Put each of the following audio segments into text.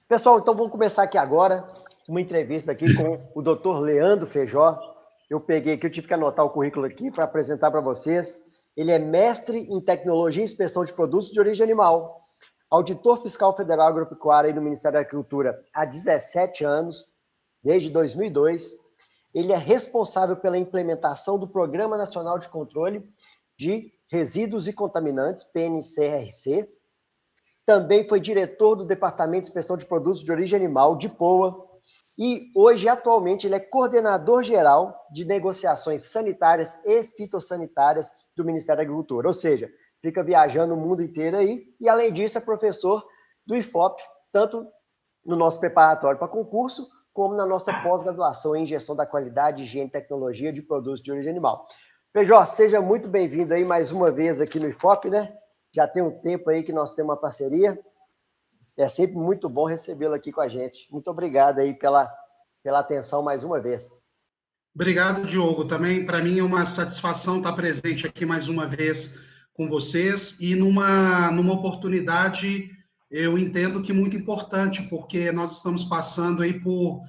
Pessoal, então vamos começar aqui agora uma entrevista aqui com o Dr. Leandro Feijó. Eu peguei aqui, eu tive que anotar o currículo aqui para apresentar para vocês. Ele é mestre em tecnologia e inspeção de produtos de origem animal, auditor fiscal federal agropecuário aí no Ministério da Agricultura há 17 anos, desde 2002. Ele é responsável pela implementação do Programa Nacional de Controle de Resíduos e Contaminantes, PNCRC. Também foi diretor do Departamento de Inspeção de Produtos de Origem Animal, DIPOA, e hoje, atualmente, ele é coordenador geral de negociações sanitárias e fitossanitárias do Ministério da Agricultura, ou seja, fica viajando o mundo inteiro aí, e além disso é professor do IFOP, tanto no nosso preparatório para concurso, como na nossa pós-graduação em Gestão da Qualidade, Higiene e Tecnologia de Produtos de Origem Animal. Feijó, seja muito bem-vindo aí mais uma vez aqui no IFOP, né? Já tem um tempo aí que nós temos uma parceria. É sempre muito bom recebê-lo aqui com a gente. Muito obrigado aí pela atenção mais uma vez. Obrigado, Diogo. Também, para mim, é uma satisfação estar presente aqui mais uma vez com vocês e numa oportunidade, eu entendo que muito importante, porque nós estamos passando aí por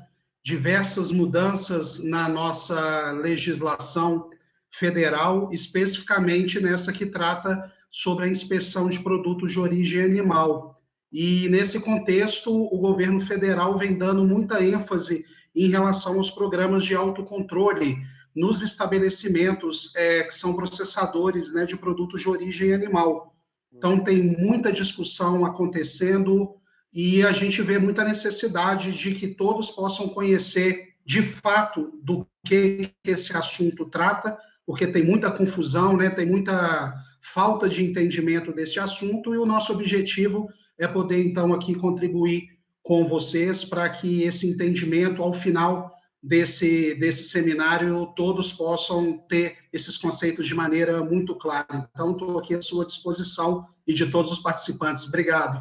diversas mudanças na nossa legislação federal, especificamente nessa que trata sobre a inspeção de produtos de origem animal. E, nesse contexto, o governo federal vem dando muita ênfase em relação aos programas de autocontrole nos estabelecimentos que são processadores, né, de produtos de origem animal. Então, tem muita discussão acontecendo e a gente vê muita necessidade de que todos possam conhecer, de fato, do que esse assunto trata, porque tem muita confusão, né, tem muita falta de entendimento desse assunto, e o nosso objetivo é poder, então, aqui contribuir com vocês para que esse entendimento, ao final desse seminário, todos possam ter esses conceitos de maneira muito clara. Então, estou aqui à sua disposição e de todos os participantes. Obrigado.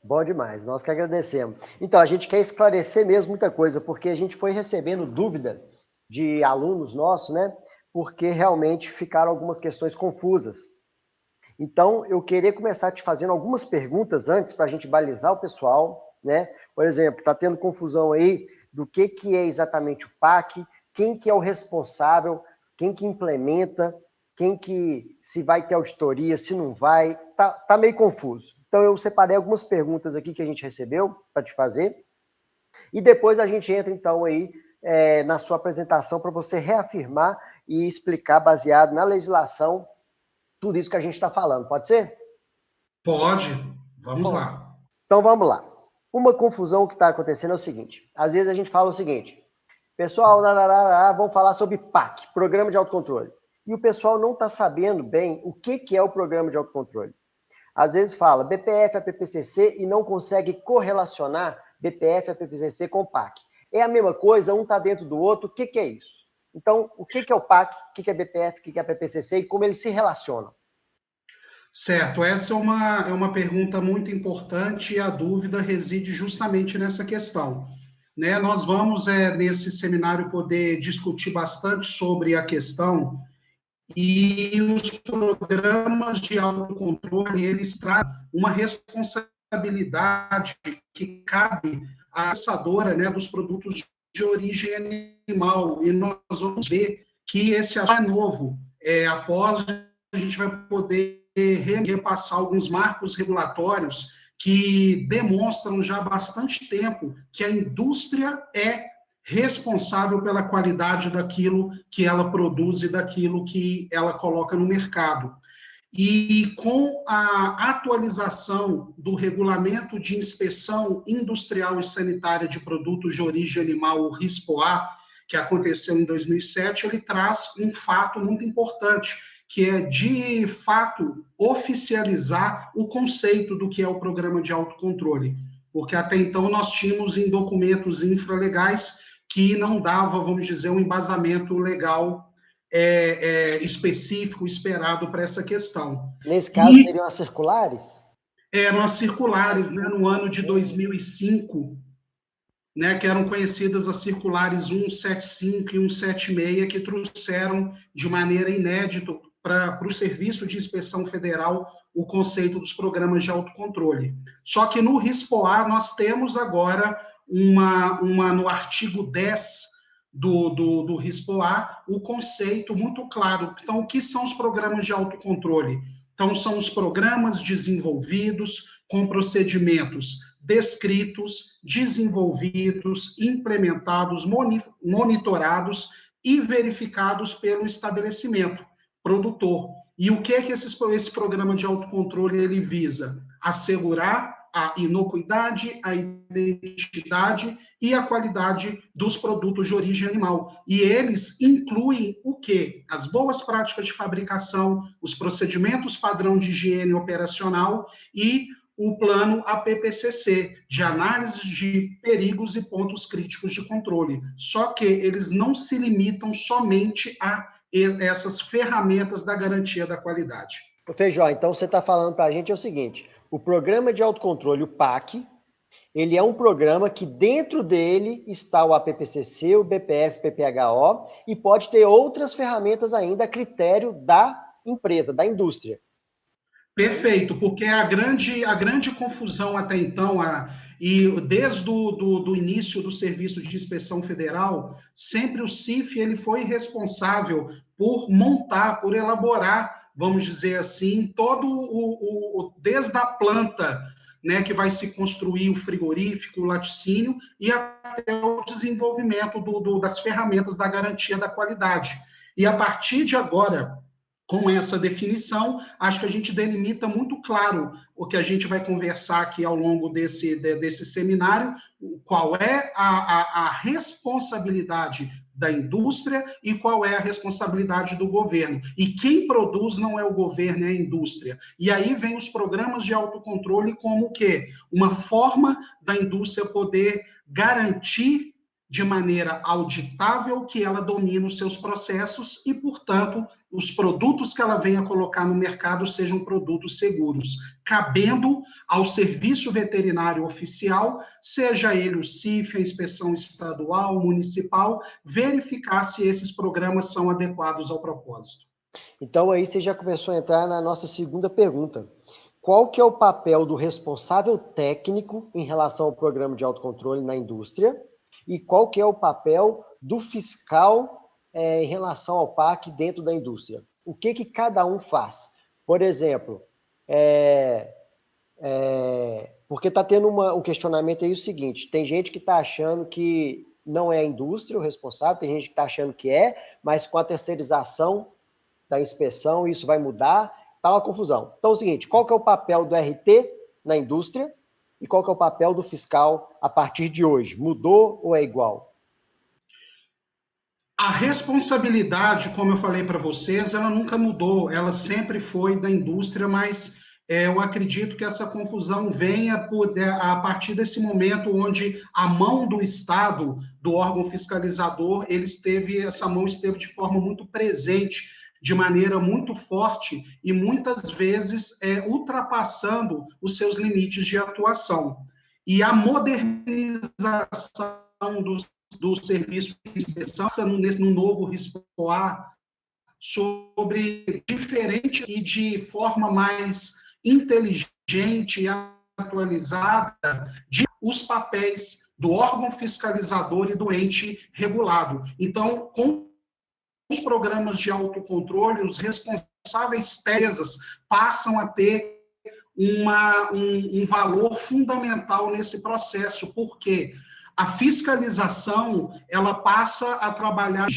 Bom demais, nós que agradecemos. Então, a gente quer esclarecer mesmo muita coisa, porque a gente foi recebendo dúvida de alunos nossos, né? Porque realmente ficaram algumas questões confusas. Então, eu queria começar te fazendo algumas perguntas antes para a gente balizar o pessoal, né? Por exemplo, está tendo confusão aí do que é exatamente o PAC, quem que é o responsável, quem que implementa, quem que se vai ter auditoria, se não vai, tá meio confuso. Então, eu separei algumas perguntas aqui que a gente recebeu para te fazer, e depois a gente entra, então, aí na sua apresentação para você reafirmar e explicar, baseado na legislação, tudo isso que a gente está falando. Pode ser? Pode. Vamos lá. Então, vamos lá. Uma confusão que está acontecendo é o seguinte. Às vezes a gente fala o seguinte. Pessoal, vamos falar sobre PAC, Programa de Autocontrole. E o pessoal não está sabendo bem o que é o Programa de Autocontrole. Às vezes fala BPF, APPCC e não consegue correlacionar BPF, APPCC com PAC. É a mesma coisa, um está dentro do outro. O que é isso? Então, o que é o PAC, o que é BPF, o que é APPCC e como eles se relacionam? Certo, essa é uma pergunta muito importante e a dúvida reside justamente nessa questão. Né? Nós vamos, nesse seminário, poder discutir bastante sobre a questão, e os programas de autocontrole, eles trazem uma responsabilidade que cabe à processadora, né, dos produtos de origem animal, e nós vamos ver que esse assunto é novo. Após, a gente vai poder repassar alguns marcos regulatórios que demonstram já há bastante tempo que a indústria é responsável pela qualidade daquilo que ela produz e daquilo que ela coloca no mercado. E com a atualização do Regulamento de Inspeção Industrial e Sanitária de Produtos de Origem Animal, o RISPOA, que aconteceu em 2007, ele traz um fato muito importante, que é, de fato, oficializar o conceito do que é o programa de autocontrole. Porque até então nós tínhamos em documentos infralegais que não dava, vamos dizer, um embasamento legal específico esperado para essa questão. Nesse caso, seriam as circulares? Eram as circulares, né, no ano de 2005, né, que eram conhecidas as circulares 175 e 176, que trouxeram de maneira inédita para o Serviço de Inspeção Federal o conceito dos programas de autocontrole. Só que no RISPOA nós temos agora no artigo 10 do RISPOA o conceito muito claro. Então, o que são os programas de autocontrole? Então, são os programas desenvolvidos com procedimentos descritos, desenvolvidos, implementados, monitorados e verificados pelo estabelecimento produtor. E o que é que esse programa de autocontrole ele visa? Assegurar a inocuidade, a identidade e a qualidade dos produtos de origem animal. E eles incluem o quê? As boas práticas de fabricação, os procedimentos padrão de higiene operacional e o plano APPCC, de análise de perigos e pontos críticos de controle. Só que eles não se limitam somente a essas ferramentas da garantia da qualidade. Feijó, então você está falando para a gente o seguinte, o programa de autocontrole, o PAC, ele é um programa que dentro dele está o APPCC, o BPF, PPHO, e pode ter outras ferramentas ainda a critério da empresa, da indústria. Perfeito, porque a grande confusão até então, e desde do início do Serviço de Inspeção Federal, sempre o CIF ele foi responsável por montar, por elaborar, vamos dizer assim, desde a planta, né, que vai se construir o frigorífico, o laticínio, e até o desenvolvimento das ferramentas da garantia da qualidade. E a partir de agora, com essa definição, acho que a gente delimita muito claro o que a gente vai conversar aqui ao longo desse seminário, qual é a responsabilidade da indústria e qual é a responsabilidade do governo. E quem produz não é o governo, é a indústria. E aí vem os programas de autocontrole como o quê? Uma forma da indústria poder garantir de maneira auditável que ela domina os seus processos e, portanto, os produtos que ela venha colocar no mercado sejam produtos seguros, cabendo ao serviço veterinário oficial, seja ele o CIF, a inspeção estadual, municipal, verificar se esses programas são adequados ao propósito. Então, aí você já começou a entrar na nossa segunda pergunta. Qual que é o papel do responsável técnico em relação ao programa de autocontrole na indústria? E qual que é o papel do fiscal em relação ao PAC dentro da indústria? O que cada um faz? Por exemplo, porque está tendo um questionamento aí o seguinte, tem gente que está achando que não é a indústria o responsável, tem gente que está achando que é, mas com a terceirização da inspeção isso vai mudar, está uma confusão. Então é o seguinte, qual que é o papel do RT na indústria? E qual que é o papel do fiscal a partir de hoje? Mudou ou é igual? A responsabilidade, como eu falei para vocês, ela nunca mudou, ela sempre foi da indústria, mas eu acredito que essa confusão venha a partir desse momento onde a mão do Estado, do órgão fiscalizador, essa mão esteve de forma muito presente, de maneira muito forte e muitas vezes ultrapassando os seus limites de atuação. E a modernização do serviço de inspeção, no novo RISPOA, sobre diferente e de forma mais inteligente e atualizada de os papéis do órgão fiscalizador e do ente regulado. Então, com os programas de autocontrole, os responsáveis TESAs passam a ter um valor fundamental nesse processo, porque a fiscalização ela passa a trabalhar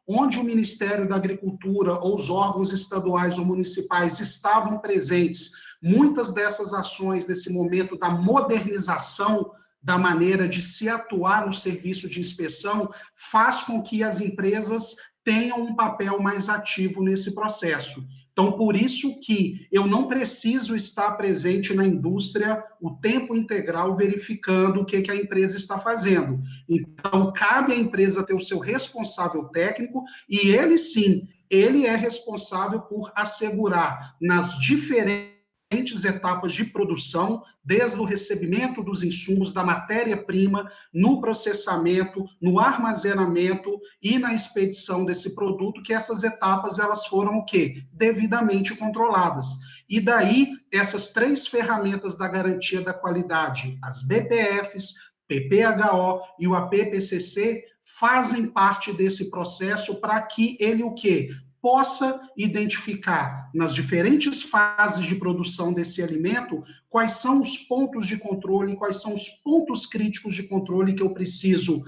onde o Ministério da Agricultura ou os órgãos estaduais ou municipais estavam presentes. Muitas dessas ações, nesse momento da modernização da maneira de se atuar no serviço de inspeção, faz com que as empresas tenham um papel mais ativo nesse processo. Então, por isso que eu não preciso estar presente na indústria o tempo integral verificando o que a empresa está fazendo. Então, cabe à empresa ter o seu responsável técnico e ele, sim, ele é responsável por assegurar nas diferentes diferentes etapas de produção, desde o recebimento dos insumos, da matéria-prima, no processamento, no armazenamento e na expedição desse produto, que essas etapas elas foram o quê? Devidamente controladas. E daí, essas 3 ferramentas da garantia da qualidade, as BPFs, PPHO e o APPCC, fazem parte desse processo para que ele o quê? Possa identificar nas diferentes fases de produção desse alimento quais são os pontos de controle, quais são os pontos críticos de controle que eu preciso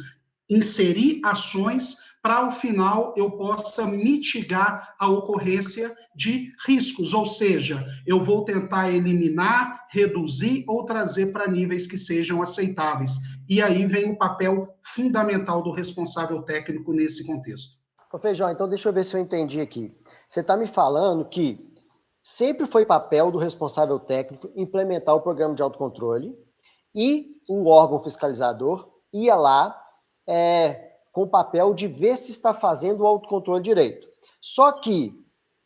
inserir ações para, ao final, eu possa mitigar a ocorrência de riscos, ou seja, eu vou tentar eliminar, reduzir ou trazer para níveis que sejam aceitáveis. E aí vem o papel fundamental do responsável técnico nesse contexto. Ô Feijó, então deixa eu ver se eu entendi aqui. Você está me falando que sempre foi papel do responsável técnico implementar o programa de autocontrole e o órgão fiscalizador ia lá com o papel de ver se está fazendo o autocontrole direito. Só que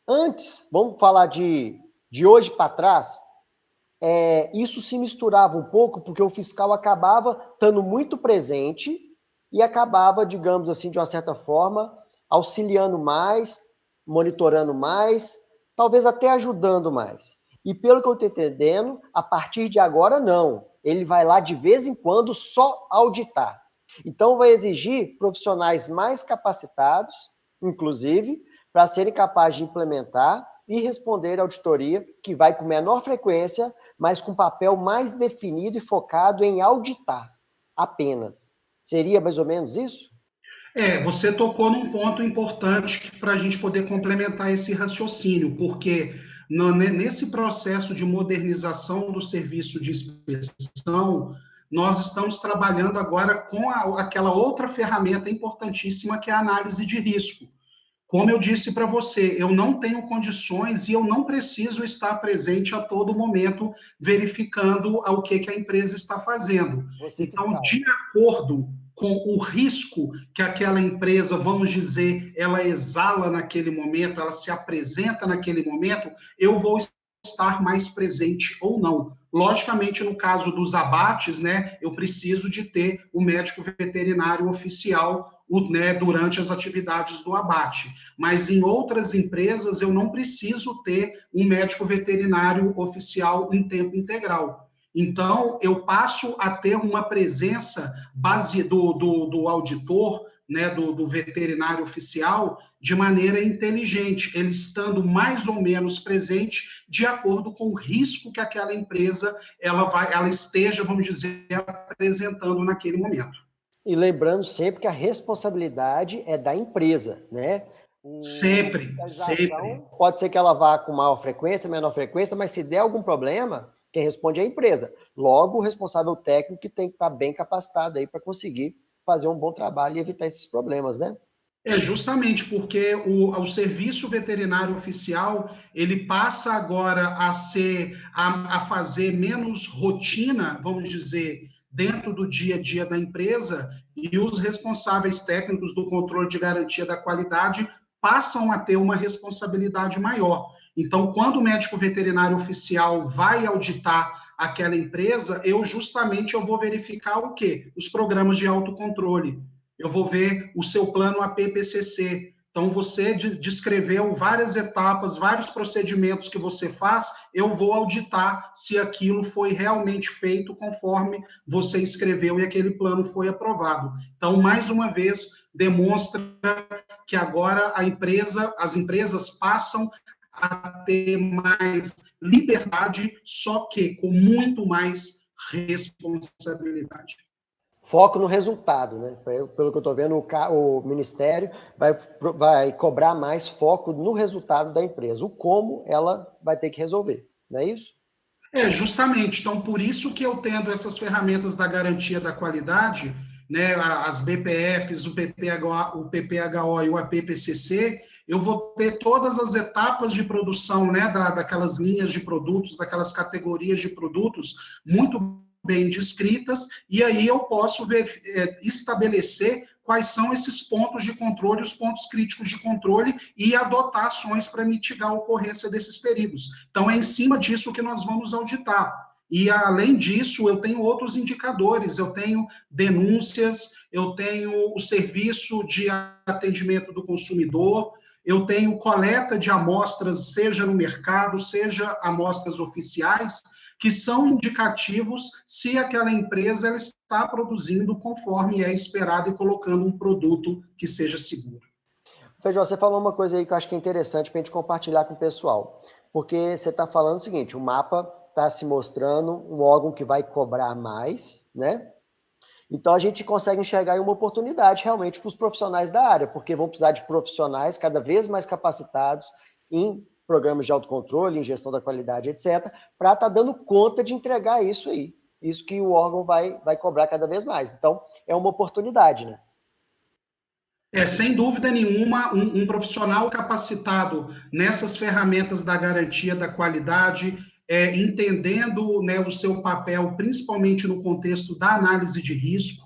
antes, vamos falar de hoje para trás, isso se misturava um pouco porque o fiscal acabava estando muito presente e acabava, digamos assim, de uma certa forma, auxiliando mais, monitorando mais, talvez até ajudando mais. E pelo que eu estou entendendo, a partir de agora, não. Ele vai lá de vez em quando só auditar. Então, vai exigir profissionais mais capacitados, inclusive, para serem capazes de implementar e responder à auditoria, que vai com menor frequência, mas com papel mais definido e focado em auditar apenas. Seria mais ou menos isso? Você tocou num ponto importante para a gente poder complementar esse raciocínio, porque nesse processo de modernização do serviço de inspeção, nós estamos trabalhando agora com aquela outra ferramenta importantíssima que é a análise de risco. Como eu disse para você, eu não tenho condições e eu não preciso estar presente a todo momento verificando o que a empresa está fazendo. Então, de acordo com o risco que aquela empresa, vamos dizer, ela exala naquele momento, ela se apresenta naquele momento, eu vou estar mais presente ou não. Logicamente, no caso dos abates, né, eu preciso de ter o médico veterinário oficial, né, durante as atividades do abate. Mas em outras empresas, eu não preciso ter um médico veterinário oficial em tempo integral. Então, eu passo a ter uma presença base do auditor, né, do veterinário oficial, de maneira inteligente, ele estando mais ou menos presente de acordo com o risco que aquela empresa ela esteja, vamos dizer, apresentando naquele momento. E lembrando sempre que a responsabilidade é da empresa, né? Sempre. Pode ser que ela vá com maior frequência, menor frequência, mas se der algum problema, quem responde é a empresa. Logo, o responsável técnico que tem que estar bem capacitado aí para conseguir fazer um bom trabalho e evitar esses problemas, né? Justamente porque o serviço veterinário oficial, ele passa agora a fazer menos rotina, vamos dizer, dentro do dia a dia da empresa, e os responsáveis técnicos do controle de garantia da qualidade passam a ter uma responsabilidade maior. Então, quando o médico veterinário oficial vai auditar aquela empresa, eu vou verificar o quê? Os programas de autocontrole. Eu vou ver o seu plano APPCC. Então, você descreveu várias etapas, vários procedimentos que você faz, eu vou auditar se aquilo foi realmente feito conforme você escreveu e aquele plano foi aprovado. Então, mais uma vez, demonstra que agora as empresas passam a ter mais liberdade, só que com muito mais responsabilidade. Foco no resultado, né? Pelo que eu estou vendo, o Ministério vai cobrar mais foco no resultado da empresa, o como ela vai ter que resolver, não é isso? Justamente. Então, por isso que eu tendo essas ferramentas da garantia da qualidade, né, as BPFs, o PPHO e o APPCC, eu vou ter todas as etapas de produção, né, daquelas linhas de produtos, daquelas categorias de produtos, muito bem descritas, e aí eu posso estabelecer quais são esses pontos de controle, os pontos críticos de controle e adotar ações para mitigar a ocorrência desses perigos. Então, é em cima disso que nós vamos auditar. E, além disso, eu tenho outros indicadores, eu tenho denúncias, eu tenho o serviço de atendimento do consumidor, eu tenho coleta de amostras, seja no mercado, seja amostras oficiais, que são indicativos se aquela empresa ela está produzindo conforme é esperado e colocando um produto que seja seguro. Feijó, você falou uma coisa aí que eu acho que é interessante para a gente compartilhar com o pessoal, porque você está falando o seguinte, o mapa está se mostrando um órgão que vai cobrar mais, né? Então a gente consegue enxergar aí uma oportunidade realmente para os profissionais da área, porque vão precisar de profissionais cada vez mais capacitados em programas de autocontrole, em gestão da qualidade, etc., para estar dando conta de entregar isso aí, isso que o órgão vai cobrar cada vez mais. Então é uma oportunidade, né? Sem dúvida nenhuma, um profissional capacitado nessas ferramentas da garantia da qualidade, entendendo, né, o seu papel, principalmente no contexto da análise de risco,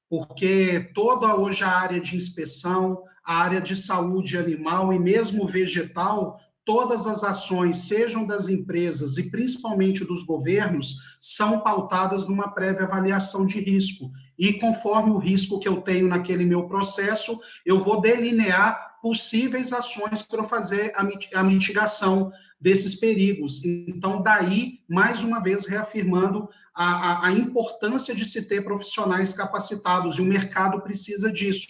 porque toda hoje a área de inspeção, a área de saúde animal e mesmo vegetal, todas as ações, sejam das empresas e principalmente dos governos, são pautadas numa prévia avaliação de risco. E conforme o risco que eu tenho naquele meu processo, eu vou delinear possíveis ações para fazer a mitigação desses perigos. Então, daí, mais uma vez, reafirmando a importância de se ter profissionais capacitados, e o mercado precisa disso,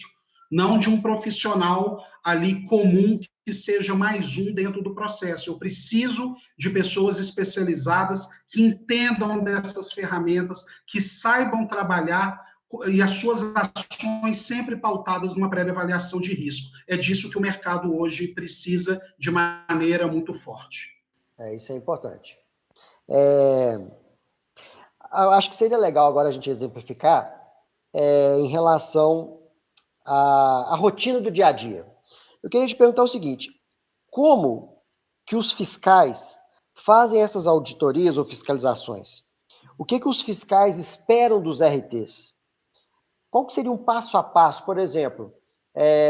não de um profissional ali comum que seja mais um dentro do processo. Eu preciso de pessoas especializadas que entendam dessas ferramentas, que saibam trabalhar e as suas ações sempre pautadas numa prévia avaliação de risco. É disso que o mercado hoje precisa de maneira muito forte. Isso é importante. Eu acho que seria legal agora a gente exemplificar em relação à rotina do dia a dia. Eu queria te perguntar o seguinte, como que os fiscais fazem essas auditorias ou fiscalizações? O que os fiscais esperam dos RTs? Qual que seria um passo a passo? Por exemplo,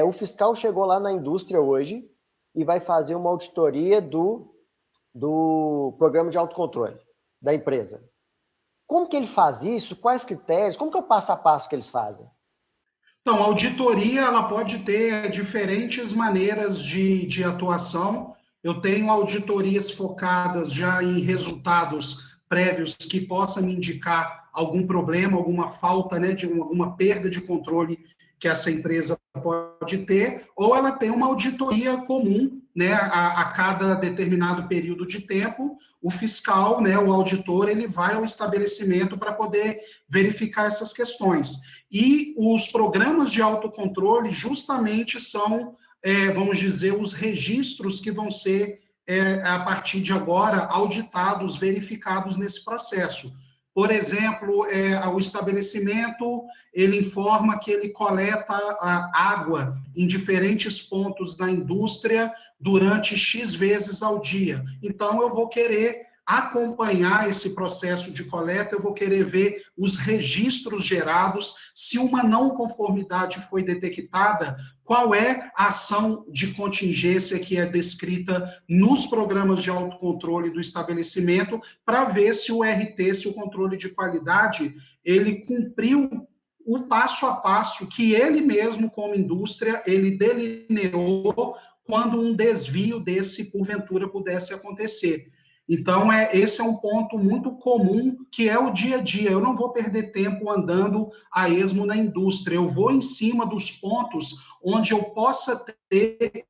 o fiscal chegou lá na indústria hoje e vai fazer uma auditoria do programa de autocontrole da empresa. Como que ele faz isso? Quais critérios? Como que é o passo a passo que eles fazem? Então, a auditoria ela pode ter diferentes maneiras de atuação. Eu tenho auditorias focadas já em resultados prévios que possam me indicar algum problema, alguma falta, né, de alguma perda de controle que essa empresa pode ter, ou ela tem uma auditoria comum, né, a cada determinado período de tempo, o fiscal, né, o auditor, ele vai ao estabelecimento para poder verificar essas questões. E os programas de autocontrole justamente são, vamos dizer, os registros que vão ser, a partir de agora, auditados, verificados nesse processo. Por exemplo, o estabelecimento, ele informa que ele coleta a água em diferentes pontos da indústria durante X vezes ao dia. Então, eu vou querer acompanhar esse processo de coleta, eu vou querer ver os registros gerados, se uma não conformidade foi detectada, qual é a ação de contingência que é descrita nos programas de autocontrole do estabelecimento, para ver se o RT, se o controle de qualidade, ele cumpriu o passo a passo que ele mesmo, como indústria, ele delineou quando um desvio desse, porventura, pudesse acontecer. Então, esse é um ponto muito comum, que é o dia a dia. Eu não vou perder tempo andando a esmo na indústria. Eu vou em cima dos pontos onde eu possa ter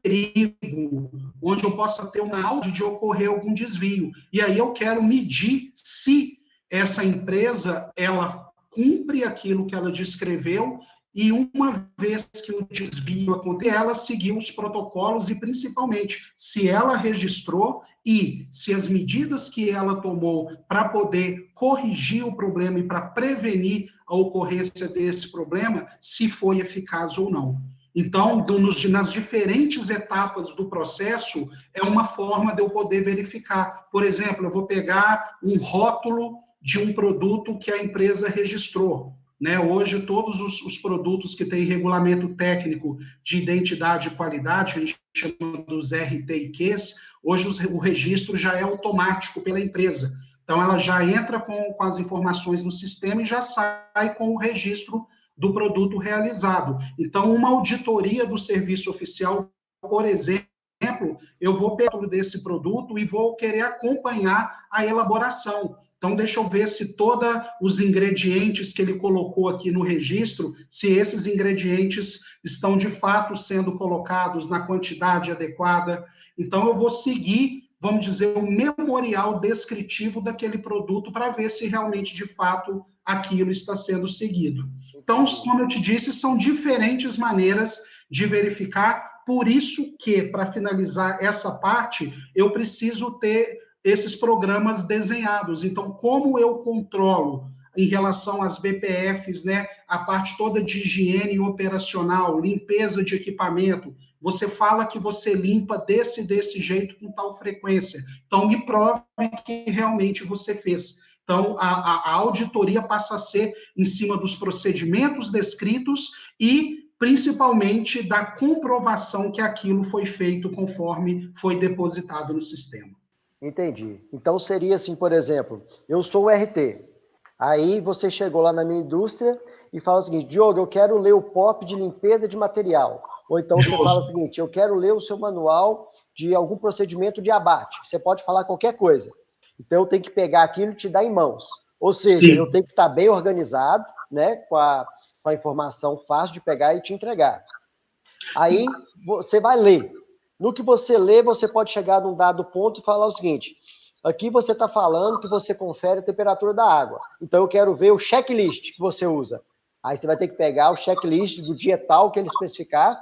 perigo, onde eu possa ter uma áudio de ocorrer algum desvio. E aí eu quero medir se essa empresa, ela cumpre aquilo que ela descreveu, e uma vez que o desvio acontecer, ela seguiu os protocolos e, principalmente, se ela registrou e se as medidas que ela tomou para poder corrigir o problema e para prevenir a ocorrência desse problema, se foi eficaz ou não. Então, nas diferentes etapas do processo, é uma forma de eu poder verificar. Por exemplo, eu vou pegar um rótulo de um produto que a empresa registrou. né? Hoje, todos os produtos que têm regulamento técnico de identidade e qualidade, que a gente chama dos RTIQs, hoje o registro já é automático pela empresa. Então, ela já entra com as informações no sistema e já sai com o registro do produto realizado. Então, uma auditoria do serviço oficial, por exemplo, eu vou pegar desse produto e vou querer acompanhar a elaboração. Então, deixa eu ver se todos os ingredientes que ele colocou aqui no registro, se esses ingredientes estão de fato sendo colocados na quantidade adequada. Então, eu vou seguir, vamos dizer, o memorial descritivo daquele produto para ver se realmente, de fato, aquilo está sendo seguido. Então, como eu te disse, são diferentes maneiras de verificar. Por isso que, para finalizar essa parte, eu preciso ter esses programas desenhados. Então, como eu controlo em relação às BPFs, né, a parte toda de higiene operacional, limpeza de equipamento, você fala que você limpa desse jeito com tal frequência. Então, me prove que realmente você fez. Então, a auditoria passa a ser em cima dos procedimentos descritos e, principalmente, da comprovação que aquilo foi feito conforme foi depositado no sistema. Entendi. Então, seria assim, por exemplo, eu sou o RT. Aí você chegou lá na minha indústria e fala o seguinte: Diogo, eu quero ler o POP de limpeza de material. Ou então você fala o seguinte: eu quero ler o seu manual de algum procedimento de abate. Você pode falar qualquer coisa. Então, eu tenho que pegar aquilo e te dar em mãos. Ou seja, sim, eu tenho que estar bem organizado, né, com a informação fácil de pegar e te entregar. Aí, você vai ler. No que você lê, você pode chegar num dado ponto e falar o seguinte: aqui você está falando que você confere a temperatura da água. Então, eu quero ver o checklist que você usa. Aí você vai ter que pegar o checklist do dia tal que ele especificar.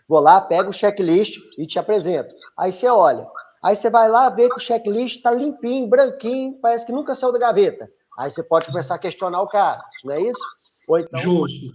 Vou lá, pego o checklist e te apresento. Aí você olha. Aí você vai lá ver que o checklist está limpinho, branquinho, parece que nunca saiu da gaveta. Aí você pode começar a questionar o cara, não é isso? Ou então, justo.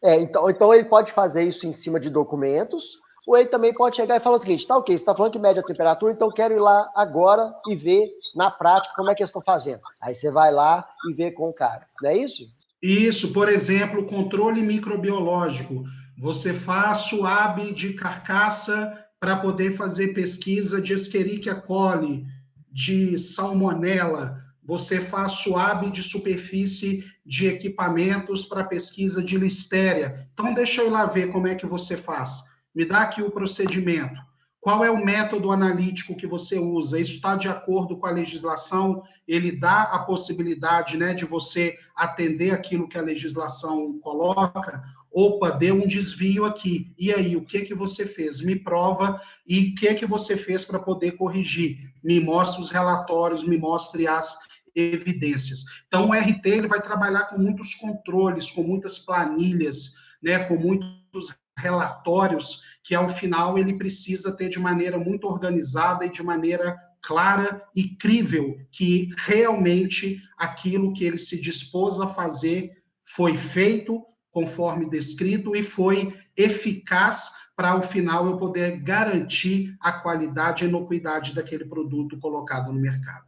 Então ele pode fazer isso em cima de documentos, ou ele também pode chegar e falar o seguinte: tá ok, você está falando que mede a temperatura, então eu quero ir lá agora e ver na prática como é que eles estão fazendo. Aí você vai lá e vê com o cara, não é isso? Isso, por exemplo, controle microbiológico. Você faz SWAB de carcaça para poder fazer pesquisa de Escherichia coli, de salmonela. Você faz SWAB de superfície de equipamentos para pesquisa de listéria. Então, deixa eu ir lá ver como é que você faz. Me dá aqui o procedimento. Qual é o método analítico que você usa? Isso está de acordo com a legislação? Ele dá a possibilidade, né, de você atender aquilo que a legislação coloca? Opa, deu um desvio aqui. E aí, o que você fez? Me prova e o que você fez para poder corrigir? Me mostre os relatórios, me mostre as evidências. Então, o RT ele vai trabalhar com muitos controles, com muitas planilhas, né, com muitos relatórios que, ao final, ele precisa ter de maneira muito organizada e de maneira clara e crível que realmente aquilo que ele se dispôs a fazer foi feito conforme descrito e foi eficaz para, ao final, eu poder garantir a qualidade e a inocuidade daquele produto colocado no mercado.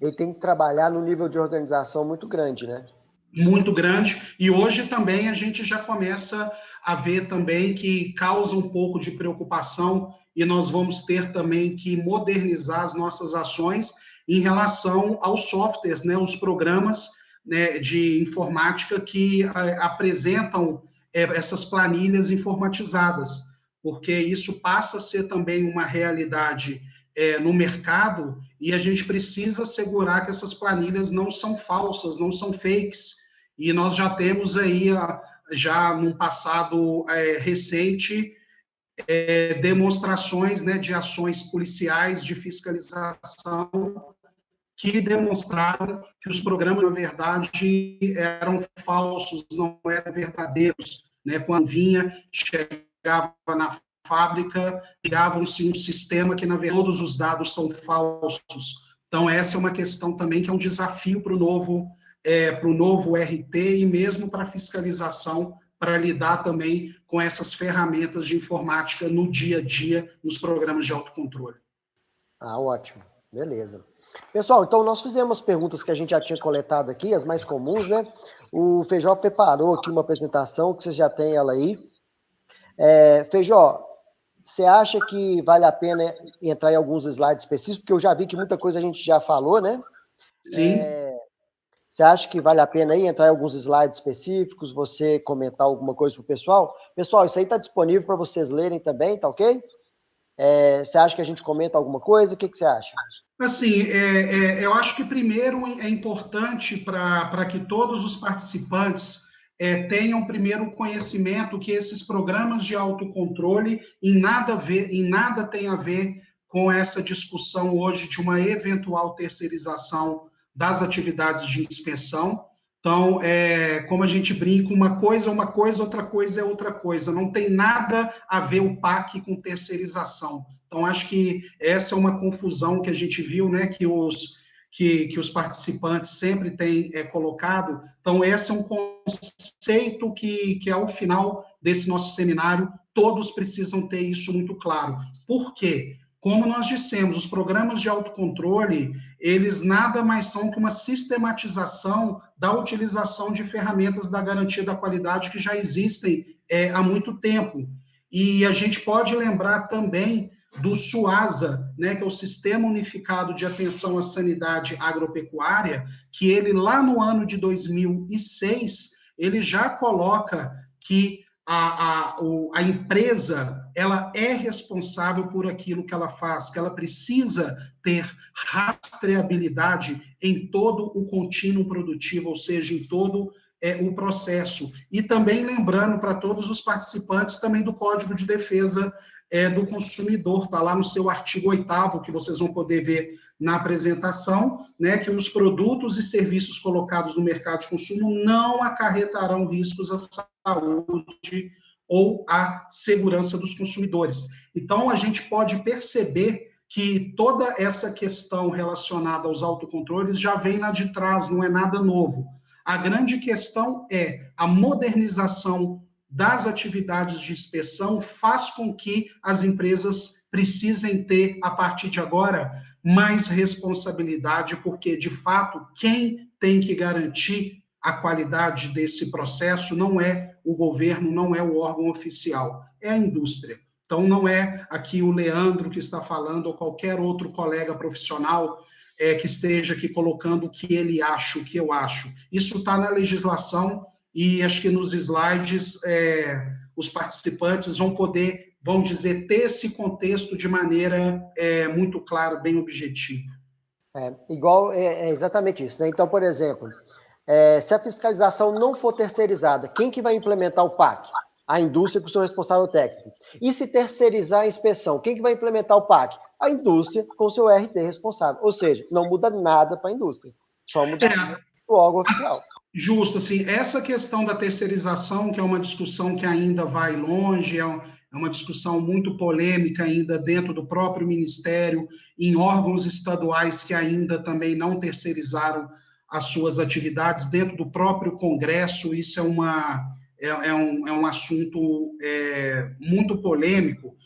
Ele tem que trabalhar num nível de organização muito grande, né? Muito grande, e hoje também a gente já começa a ver também que causa um pouco de preocupação e nós vamos ter também que modernizar as nossas ações em relação aos softwares, né, os programas, né, de informática que apresentam essas planilhas informatizadas, porque isso passa a ser também uma realidade no mercado e a gente precisa assegurar que essas planilhas não são falsas, não são fakes, e nós já temos aí, já num passado recente, demonstrações, né, de ações policiais de fiscalização que demonstraram que os programas, na verdade, eram falsos, não eram verdadeiros, né? Quando vinha, chegava na fábrica, ligavam-se um sistema que, na verdade, todos os dados são falsos. Então, essa é uma questão também que é um desafio para o novo RT e mesmo para a fiscalização, para lidar também com essas ferramentas de informática no dia a dia, nos programas de autocontrole. Ah, ótimo. Beleza. Pessoal, então nós fizemos as perguntas que a gente já tinha coletado aqui, as mais comuns, né? O Feijó preparou aqui uma apresentação, que vocês já têm ela aí. Feijó, você acha que vale a pena entrar em alguns slides específicos? Porque eu já vi que muita coisa a gente já falou, né? Sim. Você acha que vale a pena aí entrar em alguns slides específicos, você comentar alguma coisa para o pessoal? Pessoal, isso aí está disponível para vocês lerem também, tá ok? Você acha que a gente comenta alguma coisa? O que você acha? Assim, eu acho que primeiro é importante para que todos os participantes tenham primeiro conhecimento que esses programas de autocontrole em nada tem a ver com essa discussão hoje de uma eventual terceirização das atividades de inspeção. Então, como a gente brinca, uma coisa é uma coisa, outra coisa é outra coisa. Não tem nada a ver o PAC com terceirização. Então, acho que essa é uma confusão que a gente viu, né, que os participantes sempre têm colocado. Então, esse é um conceito que, ao final desse nosso seminário, todos precisam ter isso muito claro. Por quê? Como nós dissemos, os programas de autocontrole, eles nada mais são que uma sistematização da utilização de ferramentas da garantia da qualidade que já existem há muito tempo. E a gente pode lembrar também do SUASA, né, que é o Sistema Unificado de Atenção à Sanidade Agropecuária, que ele lá no ano de 2006, ele já coloca que a empresa ela é responsável por aquilo que ela faz, que ela precisa ter rastreabilidade em todo o contínuo produtivo, ou seja, em todo o processo. E também lembrando para todos os participantes também do Código de Defesa do Consumidor, está lá no seu artigo 8º, que vocês vão poder ver na apresentação, né, que os produtos e serviços colocados no mercado de consumo não acarretarão riscos à saúde ou à segurança dos consumidores. Então, a gente pode perceber que toda essa questão relacionada aos autocontroles já vem lá de trás, não é nada novo. A grande questão é a modernização das atividades de inspeção faz com que as empresas precisem ter, a partir de agora, mais responsabilidade, porque, de fato, quem tem que garantir a qualidade desse processo não é o governo, não é o órgão oficial, é a indústria. Então, não é aqui o Leandro que está falando, ou qualquer outro colega profissional que esteja aqui colocando o que ele acha, o que eu acho. Isso está na legislação e acho que nos slides os participantes vão poder, vamos dizer, ter esse contexto de maneira muito clara, bem objetiva. É exatamente isso, né? Então, por exemplo, se a fiscalização não for terceirizada, quem que vai implementar o PAC? A indústria com o seu responsável técnico. E se terceirizar a inspeção, quem que vai implementar o PAC? A indústria com o seu RT responsável. Ou seja, não muda nada para a indústria, só muda para o órgão oficial. Justo, assim, essa questão da terceirização, que é uma discussão que ainda vai longe, é uma discussão muito polêmica ainda dentro do próprio Ministério, em órgãos estaduais que ainda também não terceirizaram as suas atividades, dentro do próprio Congresso, isso é um assunto muito polêmico.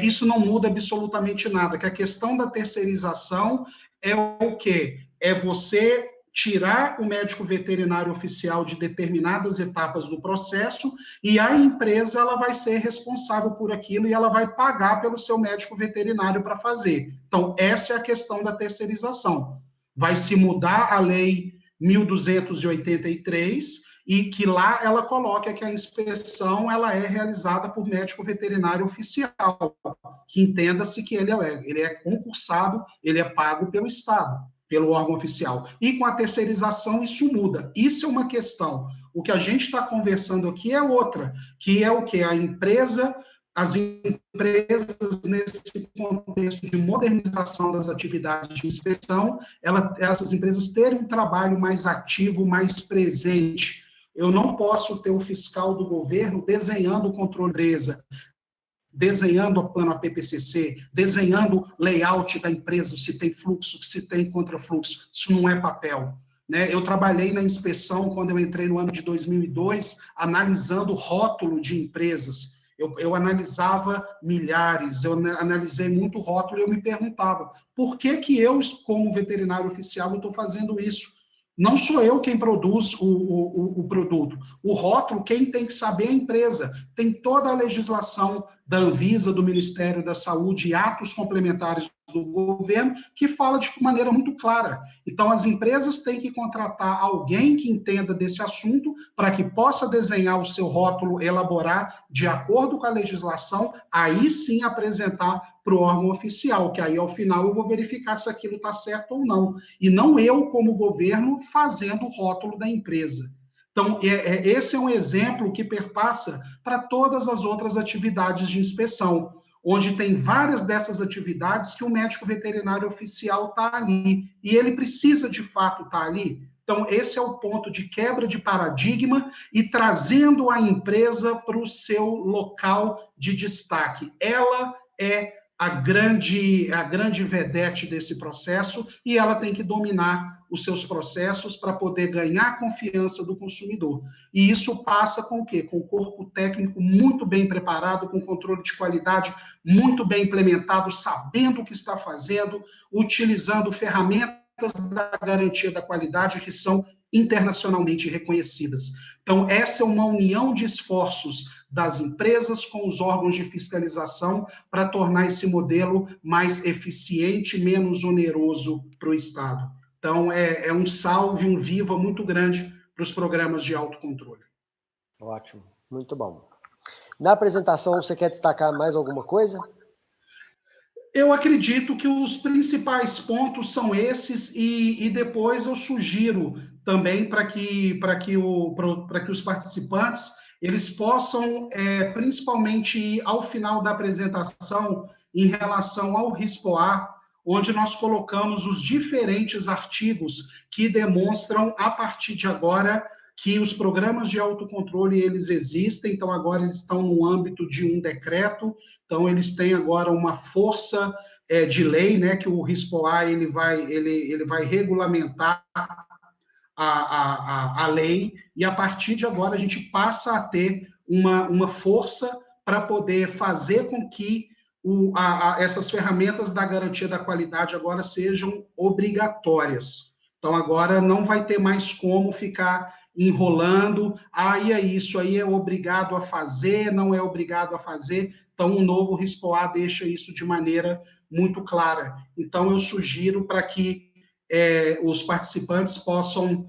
Isso não muda absolutamente nada, que a questão da terceirização é o quê? É você tirar o médico veterinário oficial de determinadas etapas do processo e a empresa ela vai ser responsável por aquilo e ela vai pagar pelo seu médico veterinário para fazer. Então, essa é a questão da terceirização. Vai se mudar a lei 1283 e que lá ela coloca que a inspeção ela é realizada por médico veterinário oficial, que entenda-se que ele é concursado, ele é pago pelo Estado, pelo órgão oficial. E com a terceirização isso muda. Isso é uma questão. O que a gente está conversando aqui é outra, que é o que? A empresa, as empresas, nesse contexto de modernização das atividades de inspeção, essas empresas terem um trabalho mais ativo, mais presente. Eu não posso ter o fiscal do governo desenhando o controle da empresa, desenhando o plano APPCC, desenhando layout da empresa, se tem fluxo, se tem contrafluxo. Isso não é papel. Né? Eu trabalhei na inspeção, quando eu entrei no ano de 2002, analisando rótulo de empresas. Eu analisava milhares, eu analisei muito rótulo e eu me perguntava, por que que eu, como veterinário oficial, estou fazendo isso? Não sou eu quem produz o produto. O rótulo, quem tem que saber é a empresa. Tem toda a legislação da Anvisa, do Ministério da Saúde e atos complementares do governo que fala de maneira muito clara. Então, as empresas têm que contratar alguém que entenda desse assunto para que possa desenhar o seu rótulo, elaborar de acordo com a legislação, aí sim apresentar para o órgão oficial, que aí ao final eu vou verificar se aquilo está certo ou não. E não eu, como governo, fazendo o rótulo da empresa. Então, esse é um exemplo que perpassa para todas as outras atividades de inspeção, onde tem várias dessas atividades que o médico veterinário oficial está ali, e ele precisa, de fato, estar ali. Então, esse é o ponto de quebra de paradigma e trazendo a empresa para o seu local de destaque. Ela é a grande vedete desse processo e ela tem que dominar os seus processos para poder ganhar a confiança do consumidor. E isso passa com o quê? Com o corpo técnico muito bem preparado, com controle de qualidade muito bem implementado, sabendo o que está fazendo, utilizando ferramentas da garantia da qualidade que são internacionalmente reconhecidas. Então, essa é uma união de esforços das empresas com os órgãos de fiscalização para tornar esse modelo mais eficiente, menos oneroso para o Estado. Então, é um salve, um viva muito grande para os programas de autocontrole. Ótimo, muito bom. Na apresentação, você quer destacar mais alguma coisa? Eu acredito que os principais pontos são esses e depois eu sugiro também para que os participantes eles possam, principalmente ir ao final da apresentação em relação ao RISPOA, onde nós colocamos os diferentes artigos que demonstram, a partir de agora, que os programas de autocontrole, eles existem, então agora eles estão no âmbito de um decreto, então eles têm agora uma força de lei, né, que o RISPOA ele vai regulamentar a lei, e a partir de agora a gente passa a ter uma força para poder fazer com que essas ferramentas da garantia da qualidade agora sejam obrigatórias. Então, agora não vai ter mais como ficar enrolando, e aí, isso aí é obrigado a fazer, não é obrigado a fazer. Então, o novo RISPOA deixa isso de maneira muito clara. Então, eu sugiro para que os participantes possam,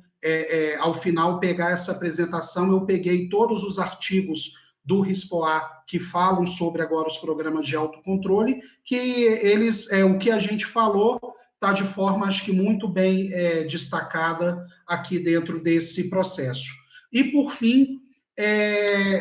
ao final, pegar essa apresentação. Eu peguei todos os artigos do RISPOA que falam sobre agora os programas de autocontrole, que eles, o que a gente falou, está de forma, acho que muito bem destacada aqui dentro desse processo. E, por fim,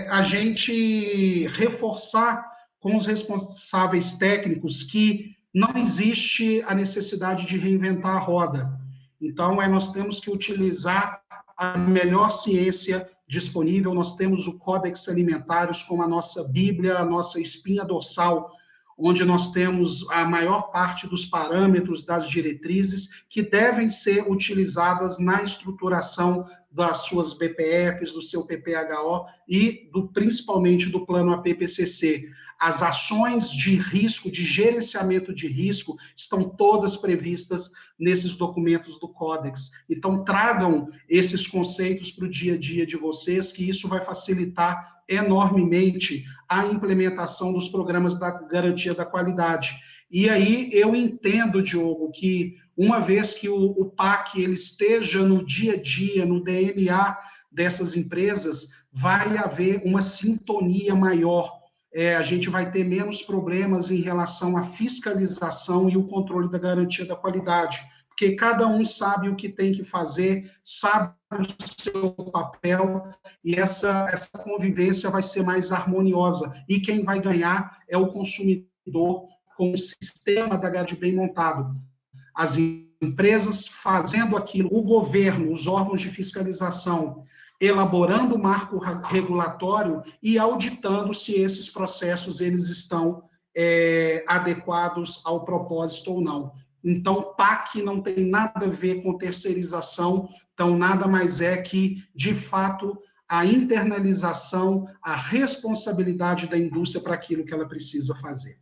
a gente reforçar com os responsáveis técnicos que não existe a necessidade de reinventar a roda. Então, nós temos que utilizar a melhor ciência disponível. Nós temos o Códex Alimentários como a nossa Bíblia, a nossa espinha dorsal, onde nós temos a maior parte dos parâmetros, das diretrizes, que devem ser utilizadas na estruturação das suas BPFs, do seu PPHO e principalmente do plano APPCC. As ações de risco, de gerenciamento de risco, estão todas previstas nesses documentos do Códex. Então, tragam esses conceitos para o dia a dia de vocês, que isso vai facilitar enormemente a implementação dos programas da garantia da qualidade. E aí, eu entendo, Diogo, que uma vez que o PAC ele esteja no dia a dia, no DNA dessas empresas, vai haver uma sintonia maior. A gente vai ter menos problemas em relação à fiscalização e o controle da garantia da qualidade, porque cada um sabe o que tem que fazer, sabe o seu papel, e essa convivência vai ser mais harmoniosa, e quem vai ganhar é o consumidor com o sistema da GAD bem montado. As empresas fazendo aquilo, o governo, os órgãos de fiscalização, elaborando o marco regulatório e auditando se esses processos eles estão adequados ao propósito ou não. Então, PAC não tem nada a ver com terceirização, então nada mais é que, de fato, a internalização, a responsabilidade da indústria para aquilo que ela precisa fazer.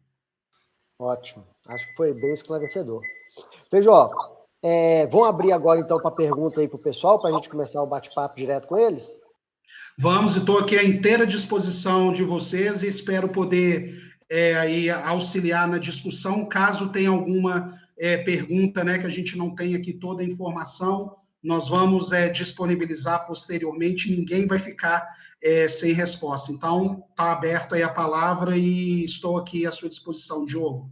Ótimo. Acho que foi bem esclarecedor. Feijó, vamos abrir agora, então, para pergunta aí para o pessoal, para a gente começar o bate-papo direto com eles? Vamos, e estou aqui à inteira disposição de vocês e espero poder aí auxiliar na discussão, caso tenha alguma pergunta, né, que a gente não tenha aqui toda a informação, nós vamos disponibilizar posteriormente, ninguém vai ficar sem resposta. Então, está aberto aí a palavra e estou aqui à sua disposição, Diogo.